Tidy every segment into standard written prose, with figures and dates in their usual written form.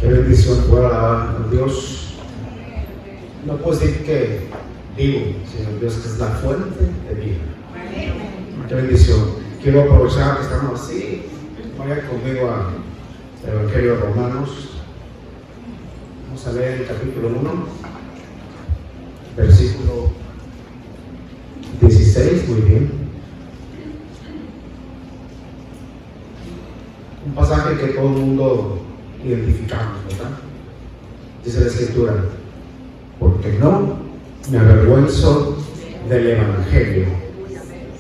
Qué bendición poder alabar a Dios. No puedo decir que vivo, sino Dios que es la fuente de vida. Qué bendición. Quiero aprovechar que estamos así. Vaya conmigo al Evangelio de Romanos. Vamos a leer el capítulo 1, versículo 16. Muy bien. Un pasaje que todo el mundo identificamos, ¿verdad? Dice la Escritura: porque no me avergüenzo del Evangelio,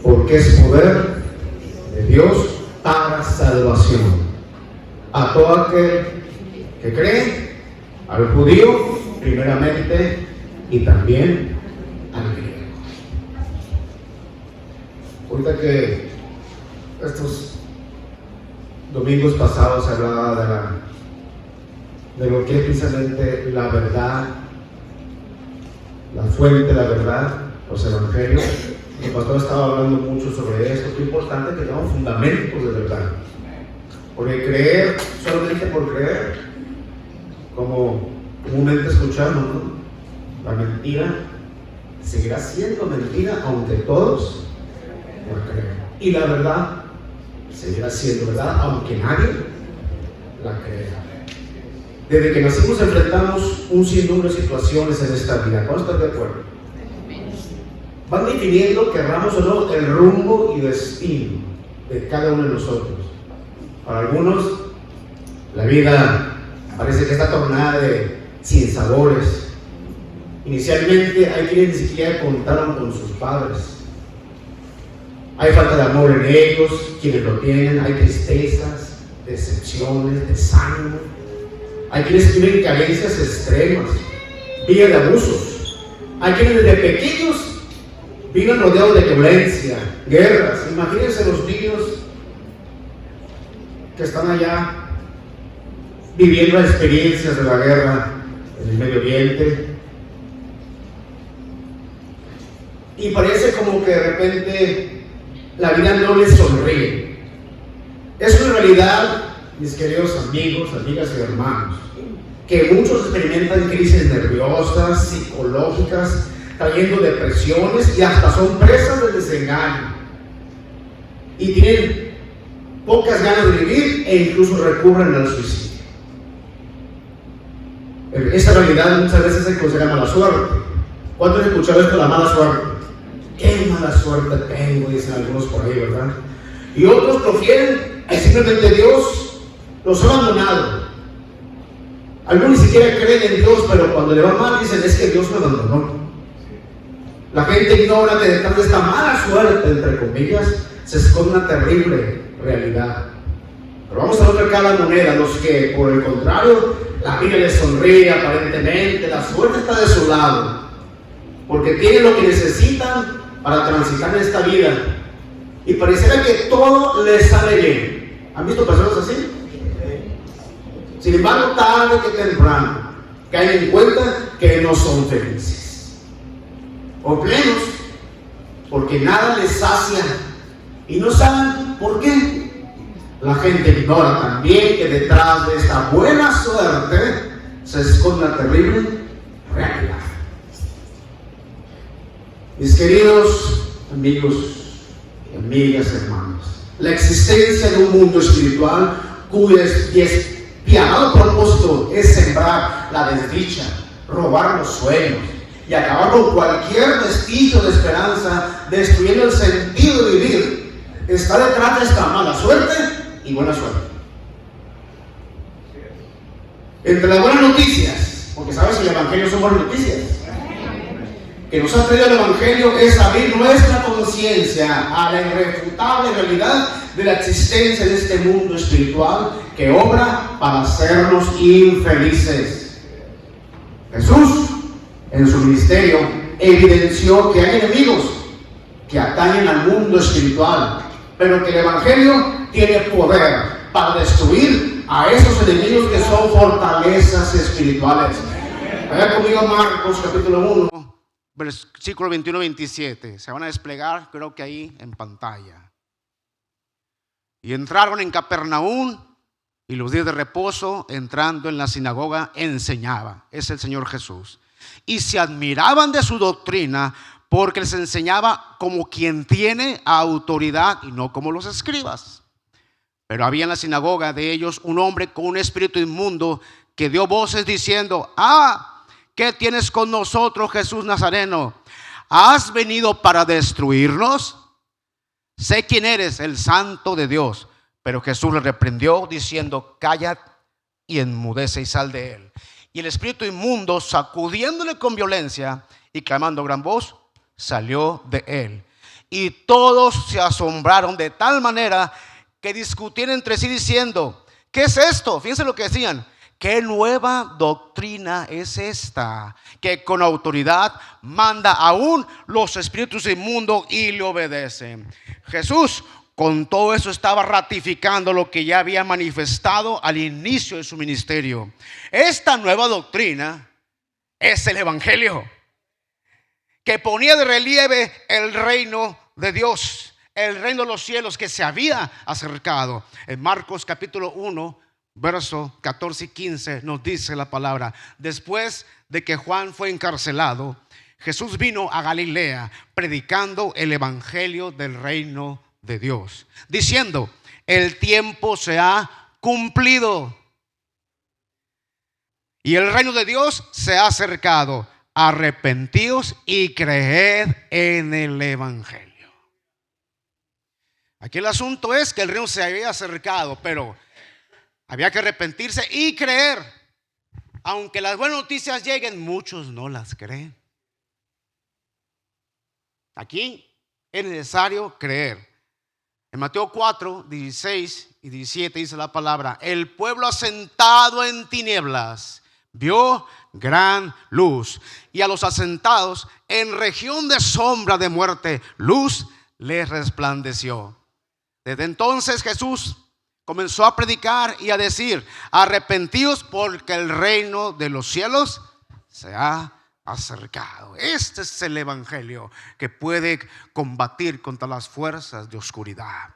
porque es poder de Dios para salvación a todo aquel que cree, al judío primeramente y también al griego. Ahorita que estos domingos pasados se hablaba de lo que es precisamente la verdad, la fuente de la verdad, los evangelios. El pastor estaba hablando mucho sobre esto. Es importante que tengamos fundamentos de verdad, porque creer solamente por creer, como comúnmente escuchamos, ¿no? La mentira seguirá siendo mentira aunque todos la crean, y la verdad seguirá siendo verdad aunque nadie la crea. Desde que nacimos enfrentamos un sinnúmero de situaciones en esta vida. ¿Cuántos están de acuerdo? Van definiendo, querramos o no, el rumbo y destino de cada uno de nosotros. Para algunos, la vida parece que está tornada de sinsabores. Inicialmente hay quienes ni siquiera contaron con sus padres. Hay falta de amor en ellos, quienes lo tienen. Hay tristezas, decepciones, desánimo. Hay quienes tienen carencias extremas, vida de abusos. Hay quienes desde pequeños viven rodeados de violencia, guerras. Imagínense los niños que están allá viviendo las experiencias de la guerra en el Medio Oriente. Y parece como que de repente la vida no les sonríe. Es una realidad, mis queridos amigos, amigas y hermanos, que muchos experimentan crisis nerviosas, psicológicas, trayendo depresiones y hasta son presas del desengaño. Y tienen pocas ganas de vivir e incluso recurren al suicidio. Esta realidad muchas veces se considera mala suerte. ¿Cuántos han escuchado esto de la mala suerte? ¡Qué mala suerte tengo!, dicen algunos por ahí, ¿verdad? Y otros profieren que simplemente Dios los ha abandonado. Algunos ni siquiera creen en Dios, pero cuando le va mal dicen: es que Dios me abandonó. La gente ignora que detrás de esta mala suerte, entre comillas, se esconde una terrible realidad. Pero vamos a ver cada moneda. Los que, por el contrario, la vida les sonríe aparentemente, la suerte está de su lado, porque tienen lo que necesitan para transitar en esta vida, y pareciera que todo les sale bien. ¿Han visto personas así? Sin embargo, tarde que temprano caen en cuenta que no son felices o plenos, porque nada les sacia y no saben por qué. La gente ignora también que detrás de esta buena suerte se esconde una terrible realidad. Mis queridos amigos y amigas, hermanos, la existencia de un mundo espiritual cuyo despiadado propósito es sembrar la desdicha, robar los sueños y acabar con cualquier vestigio de esperanza, destruyendo el sentido de vivir, está detrás de esta mala suerte y buena suerte. Entre las buenas noticias, porque sabes que el Evangelio son buenas noticias, que nos ha traído el Evangelio, es abrir nuestra conciencia a la irrefutable realidad de la existencia de este mundo espiritual que obra para hacernos infelices. Jesús, en su ministerio, evidenció que hay enemigos que atañen al mundo espiritual, pero que el Evangelio tiene poder para destruir a esos enemigos que son fortalezas espirituales. Vaya conmigo a Marcos capítulo 1. Versículo 21-27, se van a desplegar, creo que ahí en pantalla. Y entraron en Capernaum, y los días de reposo, entrando en la sinagoga, enseñaba. Es el Señor Jesús. Y se admiraban de su doctrina, porque les enseñaba como quien tiene autoridad y no como los escribas. Pero había en la sinagoga de ellos un hombre con un espíritu inmundo que dio voces diciendo: ¿qué tienes con nosotros, Jesús Nazareno? ¿Has venido para destruirnos? Sé quién eres, el Santo de Dios. Pero Jesús le reprendió diciendo: calla y enmudece y sal de él. Y el espíritu inmundo, sacudiéndole con violencia y clamando a gran voz, salió de él. Y todos se asombraron de tal manera que discutían entre sí diciendo: ¿qué es esto? Fíjense lo que decían: ¿qué nueva doctrina es esta? Que con autoridad manda aún los espíritus inmundos y le obedecen. Jesús con todo eso estaba ratificando lo que ya había manifestado al inicio de su ministerio. Esta nueva doctrina es el Evangelio, que ponía de relieve el reino de Dios, el reino de los cielos que se había acercado. En Marcos capítulo 1, versos 14 y 15 nos dice la palabra: después de que Juan fue encarcelado, Jesús vino a Galilea predicando el evangelio del reino de Dios, diciendo: el tiempo se ha cumplido y el reino de Dios se ha acercado. Arrepentíos y creed en el evangelio. Aquí el asunto es que el reino se había acercado, pero había que arrepentirse y creer. Aunque las buenas noticias lleguen, muchos no las creen. Aquí es necesario creer. En Mateo 4, 16 y 17 dice la palabra: el pueblo asentado en tinieblas vio gran luz, y a los asentados en región de sombra de muerte, luz les resplandeció. Desde entonces Jesús comenzó a predicar y a decir: arrepentíos porque el reino de los cielos se ha acercado. Este es el evangelio que puede combatir contra las fuerzas de oscuridad.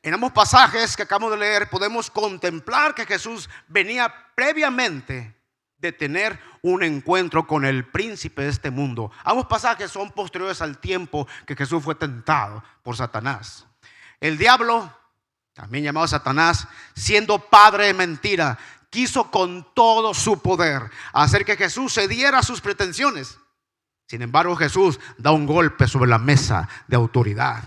En ambos pasajes que acabamos de leer podemos contemplar que Jesús venía previamente de tener un encuentro con el príncipe de este mundo. Ambos pasajes son posteriores al tiempo que Jesús fue tentado por Satanás. El diablo, también llamado Satanás, siendo padre de mentira, quiso con todo su poder hacer que Jesús cediera a sus pretensiones. Sin embargo, Jesús da un golpe sobre la mesa de autoridad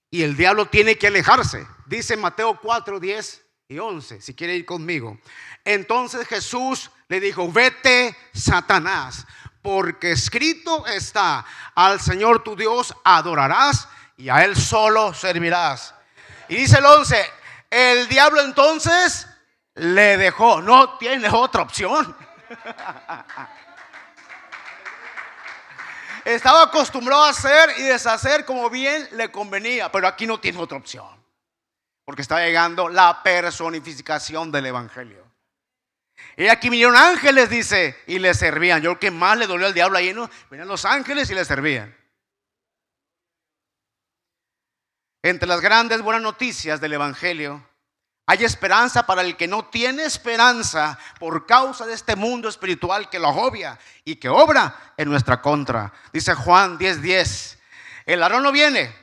y el diablo tiene que alejarse. Dice Mateo 4, 10 y 11, si quiere ir conmigo. Entonces Jesús le dijo: vete, Satanás, porque escrito está: al Señor tu Dios adorarás y a Él solo servirás. Y dice el 11: el diablo entonces le dejó. No tiene otra opción. Estaba acostumbrado a hacer y deshacer como bien le convenía, pero aquí no tiene otra opción, porque está llegando la personificación del evangelio. Y aquí vinieron ángeles, dice, y le servían. Yo creo que más le dolió al diablo ahí, ¿no? Venían los ángeles y le servían. Entre las grandes buenas noticias del evangelio hay esperanza para el que no tiene esperanza por causa de este mundo espiritual que lo agobia y que obra en nuestra contra. Dice Juan 10:10: el ladrón no viene,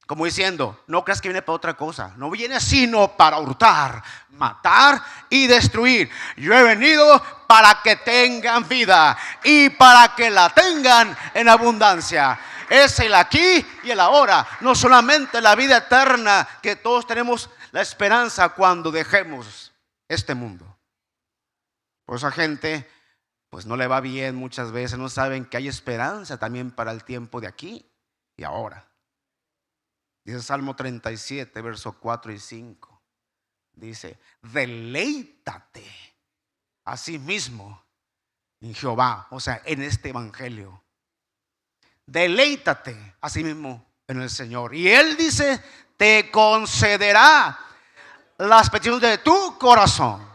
como diciendo, no creas que viene para otra cosa. No viene sino para hurtar, matar y destruir. Yo he venido para que tengan vida y para que la tengan en abundancia. Es el aquí y el ahora, no solamente la vida eterna que todos tenemos la esperanza cuando dejemos este mundo. Por esa gente pues no le va bien muchas veces, no saben que hay esperanza también para el tiempo de aquí y ahora. Dice Salmo 37, versos 4 y 5. Dice: deleítate a sí mismo en Jehová, o sea, en este evangelio. Deleítate a sí mismo en el Señor, y Él dice: te concederá las peticiones de tu corazón.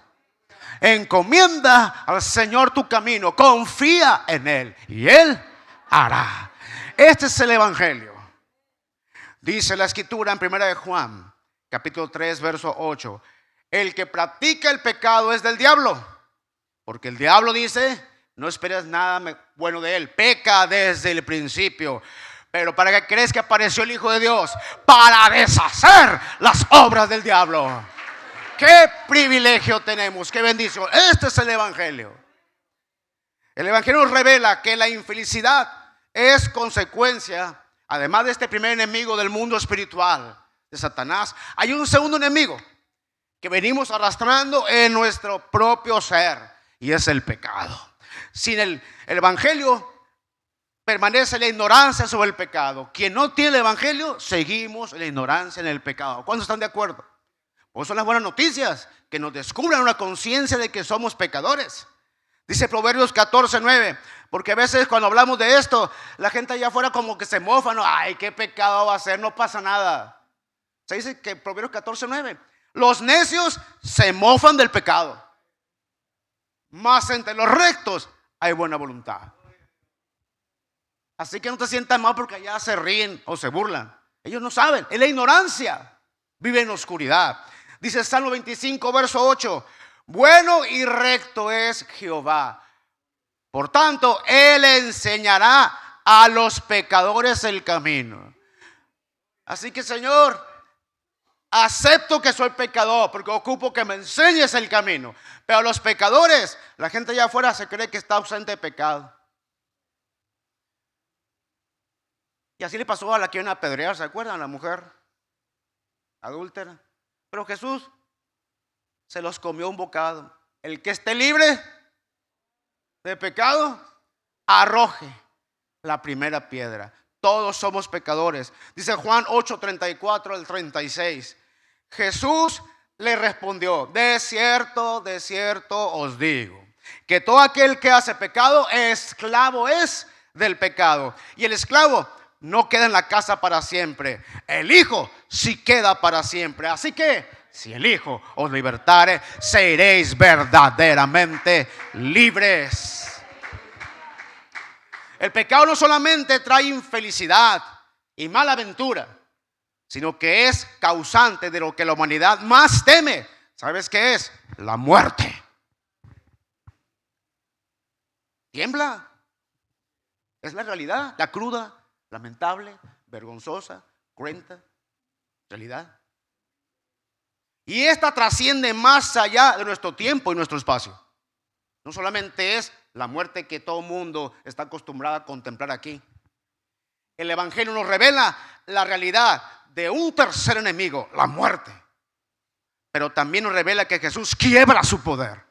Encomienda al Señor tu camino, confía en Él y Él hará. Este es el evangelio. Dice la escritura en 1 de Juan capítulo 3 verso 8: el que practica el pecado es del diablo, porque el diablo dice, no esperes nada bueno de él, peca desde el principio. Pero ¿para qué crees que apareció el Hijo de Dios? Para deshacer las obras del diablo. ¡Qué privilegio tenemos! ¡Qué bendición! Este es el Evangelio. El Evangelio nos revela que la infelicidad es consecuencia, además de este primer enemigo del mundo espiritual, de Satanás, hay un segundo enemigo que venimos arrastrando en nuestro propio ser, y es el pecado. Sin el Evangelio permanece la ignorancia sobre el pecado. Quien no tiene el Evangelio, seguimos en la ignorancia en el pecado. ¿Cuántos están de acuerdo? Pues son las buenas noticias, que nos descubran una conciencia de que somos pecadores. Dice Proverbios 14:9, porque a veces cuando hablamos de esto, la gente allá afuera como que se mofa, no, ay, qué pecado va a ser, no pasa nada. Se dice que Proverbios 14:9, los necios se mofan del pecado, mas entre los rectos hay buena voluntad. Así que no te sientas mal porque allá se ríen o se burlan. Ellos no saben, es la ignorancia, vive en oscuridad. Dice Salmo 25, verso 8, bueno y recto es Jehová, por tanto Él enseñará a los pecadores el camino. Así que, Señor, acepto que soy pecador porque ocupo que me enseñes el camino. Pero a los pecadores, la gente allá afuera se cree que está ausente de pecado. Y así le pasó a la que iban a apedrear, ¿se acuerdan? La mujer adúltera. Pero Jesús se los comió un bocado. El que esté libre de pecado, arroje la primera piedra. Todos somos pecadores. Dice Juan 8:34 al 36. Jesús le respondió, de cierto os digo, que todo aquel que hace pecado, esclavo es del pecado. Y el esclavo no queda en la casa para siempre. El Hijo sí queda para siempre. Así que, si el Hijo os libertare, seréis verdaderamente libres. El pecado no solamente trae infelicidad y mala aventura, sino que es causante de lo que la humanidad más teme. ¿Sabes qué es? La muerte. Tiembla. Es la realidad, la cruda, lamentable, vergonzosa, cruenta realidad. Y esta trasciende más allá de nuestro tiempo y nuestro espacio. No solamente es la muerte que todo mundo está acostumbrado a contemplar aquí. El Evangelio nos revela la realidad de un tercer enemigo, la muerte. Pero también nos revela que Jesús quiebra su poder.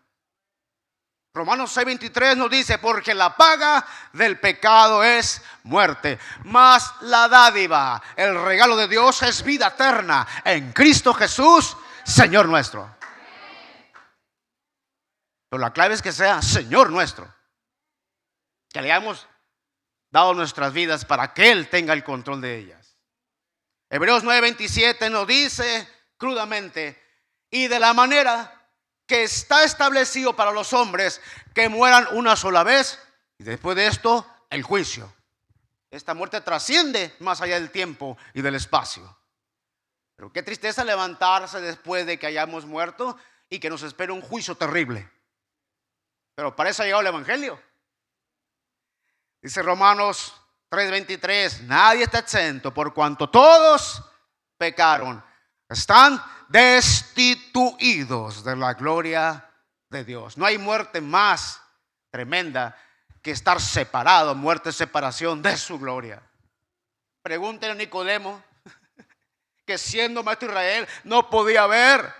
Romanos 6:23 nos dice, porque la paga del pecado es muerte, mas la dádiva, el regalo de Dios es vida eterna en Cristo Jesús, Señor nuestro. Pero la clave es que sea Señor nuestro, que le hayamos dado nuestras vidas para que Él tenga el control de ellas. Hebreos 9:27 nos dice crudamente, y de la manera que está establecido para los hombres que mueran una sola vez, y después de esto el juicio. Esta muerte trasciende más allá del tiempo y del espacio. Pero qué tristeza levantarse después de que hayamos muerto y que nos espere un juicio terrible. Pero para eso ha llegado el Evangelio. Dice Romanos 3:23, nadie está exento por cuanto todos pecaron, están destituidos de la gloria de Dios. No hay muerte más tremenda que estar separado, muerte, separación de su gloria. Pregúntenle a Nicodemo, que siendo maestro de Israel no podía ver.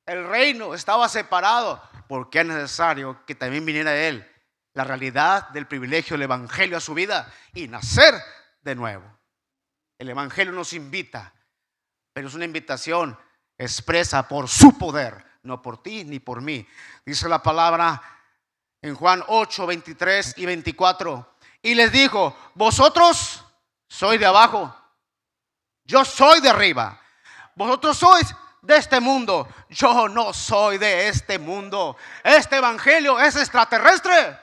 El reino estaba separado, porque es necesario que también viniera él la realidad del privilegio del Evangelio a su vida y nacer de nuevo. El Evangelio nos invita, pero es una invitación expresa por su poder, no por ti ni por mí. Dice la palabra en Juan 8:23 y 24. Y les dijo, vosotros sois de abajo, yo soy de arriba. Vosotros sois de este mundo, yo no soy de este mundo. Este Evangelio es extraterrestre.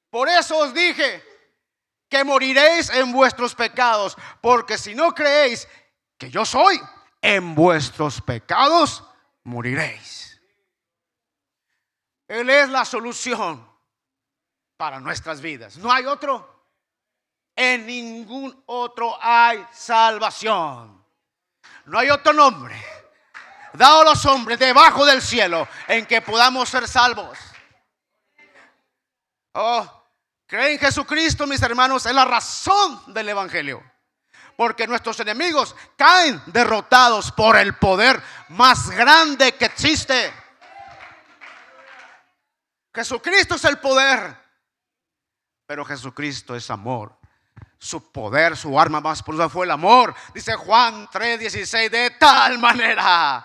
Por eso os dije que moriréis en vuestros pecados, porque si no creéis que yo soy en vuestros pecados moriréis. Él es la solución para nuestras vidas. No hay otro. En ningún otro hay salvación. No hay otro nombre dado a los hombres debajo del cielo en que podamos ser salvos. Oh, creer en Jesucristo, mis hermanos, es la razón del evangelio. Porque nuestros enemigos caen derrotados por el poder más grande que existe. Jesucristo es el poder, pero Jesucristo es amor. Su poder, su arma más poderosa fue el amor. Dice Juan 3:16, de tal manera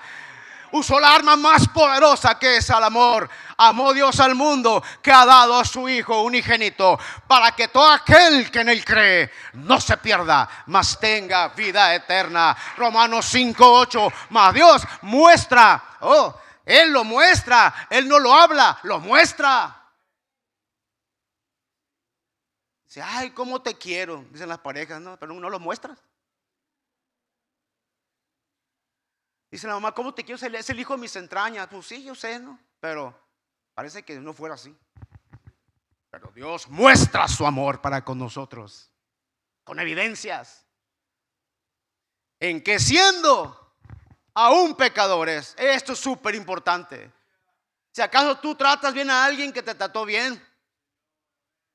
usó la arma más poderosa, que es el amor. Amó Dios al mundo, que ha dado a su Hijo unigénito, para que todo aquel que en él cree no se pierda, mas tenga vida eterna. Romanos 5:8. Mas Dios muestra, Él lo muestra, Él no lo habla, lo muestra. Dice, ay, cómo te quiero, dicen las parejas, ¿no? Pero no lo muestras. Dice la mamá, ¿cómo te quiero? Es el hijo de mis entrañas. Pues sí, yo sé, ¿no? Pero parece que no fuera así. Pero Dios muestra su amor para con nosotros, con evidencias, en que siendo aún pecadores, esto es súper importante. Si acaso tú tratas bien a alguien que te trató bien,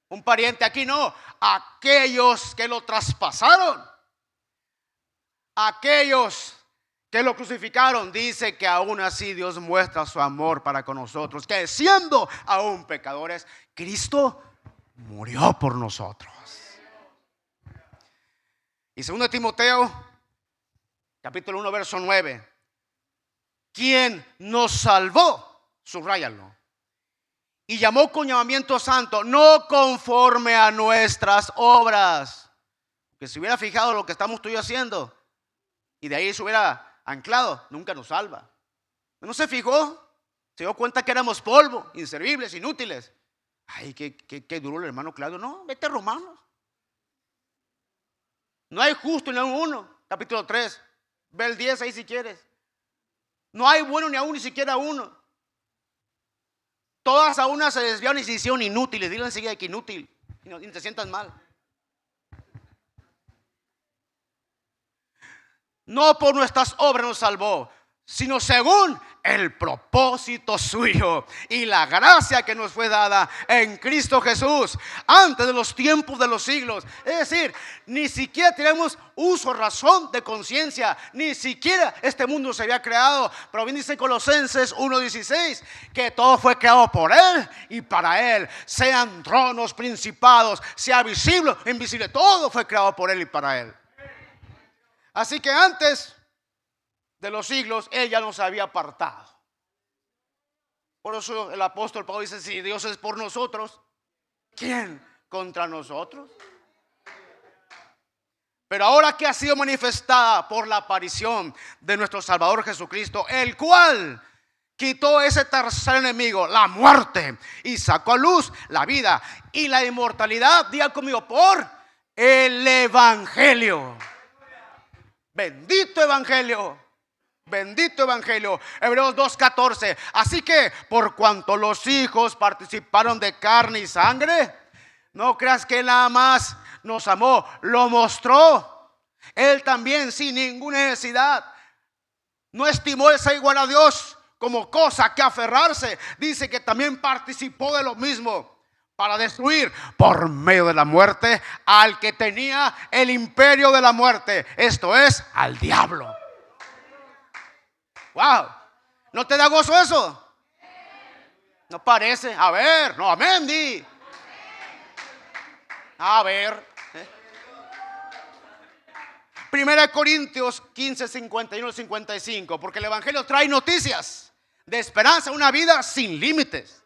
un pariente, aquí no, aquellos que lo traspasaron, aquellos que lo crucificaron, dice que aún así Dios muestra su amor para con nosotros, que siendo aún pecadores, Cristo murió por nosotros. Y 2 Timoteo capítulo 1 verso 9, quien nos salvó, subráyalo, y llamó con llamamiento santo, no conforme a nuestras obras. Que si hubiera fijado lo que estamos tú y yo haciendo y de ahí se hubiera anclado, nunca nos salva. No se fijó, se dio cuenta que éramos polvo, inservibles, inútiles. Ay, qué duro el hermano Claudio. No, vete a Romanos. No hay justo ni aún uno. Capítulo 3, ve el 10 ahí si quieres. No hay bueno ni aún ni siquiera uno. Todas a una se desviaron y se hicieron inútiles. Dile enseguida que inútil y no te sientas mal. No por nuestras obras nos salvó, sino según el propósito suyo y la gracia que nos fue dada en Cristo Jesús antes de los tiempos de los siglos. Es decir, ni siquiera tenemos uso, razón de conciencia, ni siquiera este mundo se había creado. Pero bien dice Colosenses 1:16 que todo fue creado por Él y para Él, sean tronos, principados, sea visible o invisible, todo fue creado por Él y para Él. Así que antes de los siglos, Él ya nos había apartado. Por eso el apóstol Pablo dice, si Dios es por nosotros, ¿quién contra nosotros? Pero ahora que ha sido manifestada por la aparición de nuestro Salvador Jesucristo, el cual quitó ese tercer enemigo, la muerte, y sacó a luz la vida y la inmortalidad, diga conmigo, por el Evangelio. Bendito Evangelio. Bendito Evangelio. Hebreos 2:14. Así que por cuanto los hijos participaron de carne y sangre, no creas que Él nada más nos amó, lo mostró. Él también sin ninguna necesidad no estimó el ser igual a Dios como cosa que aferrarse. Dice que también participó de lo mismo para destruir por medio de la muerte al que tenía el imperio de la muerte, esto es, al diablo. Wow, ¿no te da gozo eso? No parece. A ver, no, amén, di. A ver. 1 Corintios 15:51-55, porque el Evangelio trae noticias de esperanza, una vida sin límites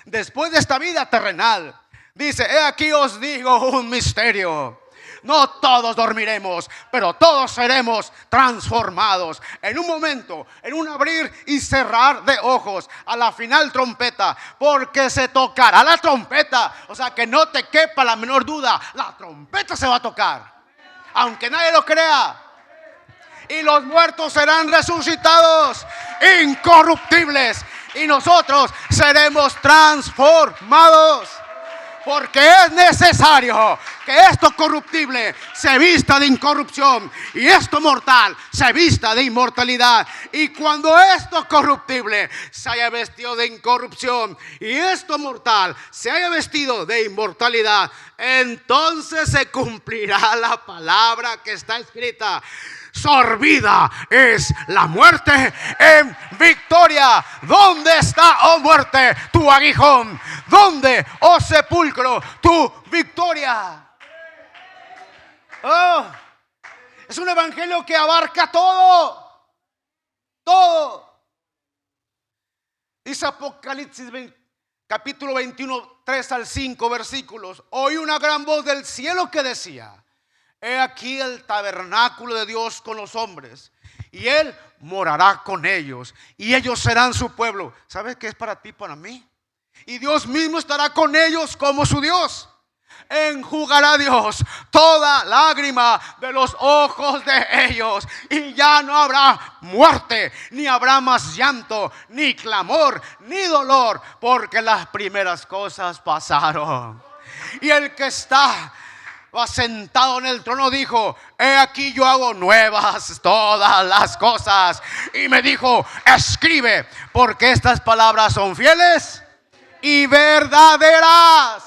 después de esta vida terrenal. Dice, he aquí os digo un misterio. No todos dormiremos, pero todos seremos transformados en un momento, en un abrir y cerrar de ojos, a la final trompeta, porque se tocará la trompeta. O sea, que no te quepa la menor duda, la trompeta se va a tocar, aunque nadie lo crea. y los muertos serán resucitados incorruptibles y nosotros seremos transformados. Porque es necesario que esto corruptible se vista de incorrupción y esto mortal se vista de inmortalidad. Y cuando esto corruptible se haya vestido de incorrupción y esto mortal se haya vestido de inmortalidad, entonces se cumplirá la palabra que está escrita: sorbida es la muerte en victoria. ¿Dónde está, oh muerte, tu aguijón? ¿Dónde, oh sepulcro, tu victoria? Oh, es un evangelio que abarca todo. Todo. Dice Apocalipsis capítulo 21, 3 al 5 versículos. Oí una gran voz del cielo que decía: he aquí el tabernáculo de Dios con los hombres, y Él morará con ellos, y ellos serán su pueblo. ¿Sabes qué es para ti, para mí? Y Dios mismo estará con ellos como su Dios. Enjugará Dios toda lágrima de los ojos de ellos, y ya no habrá muerte, ni habrá más llanto, ni clamor, ni dolor, porque las primeras cosas pasaron. Y el que está sentado en el trono dijo: he aquí yo hago nuevas todas las cosas. Y me dijo: escribe, porque estas palabras son fieles y verdaderas.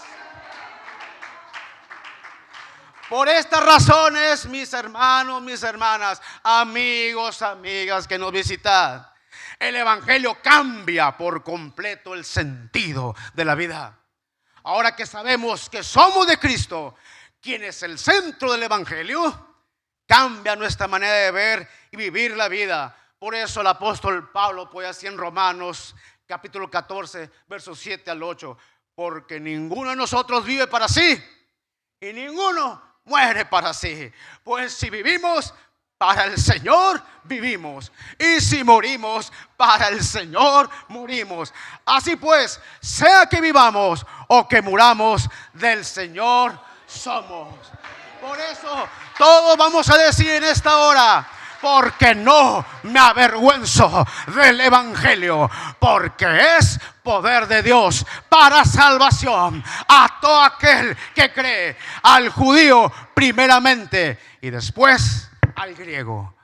Por estas razones, mis hermanos, mis hermanas, amigos, amigas que nos visitan, el evangelio cambia por completo el sentido de la vida. Ahora que sabemos que somos de Cristo, quien es el centro del evangelio, cambia nuestra manera de ver y vivir la vida. Por eso el apóstol Pablo puede así en Romanos capítulo 14 versos 7 al 8: porque ninguno de nosotros vive para sí y ninguno muere para sí. Pues si vivimos, para el Señor vivimos, y si morimos, para el Señor morimos. Así pues, sea que vivamos o que muramos, del Señor somos. Por eso todos vamos a decir en esta hora: porque no me avergüenzo del evangelio, porque es poder de Dios para salvación a todo aquel que cree, al judío primeramente y después al griego.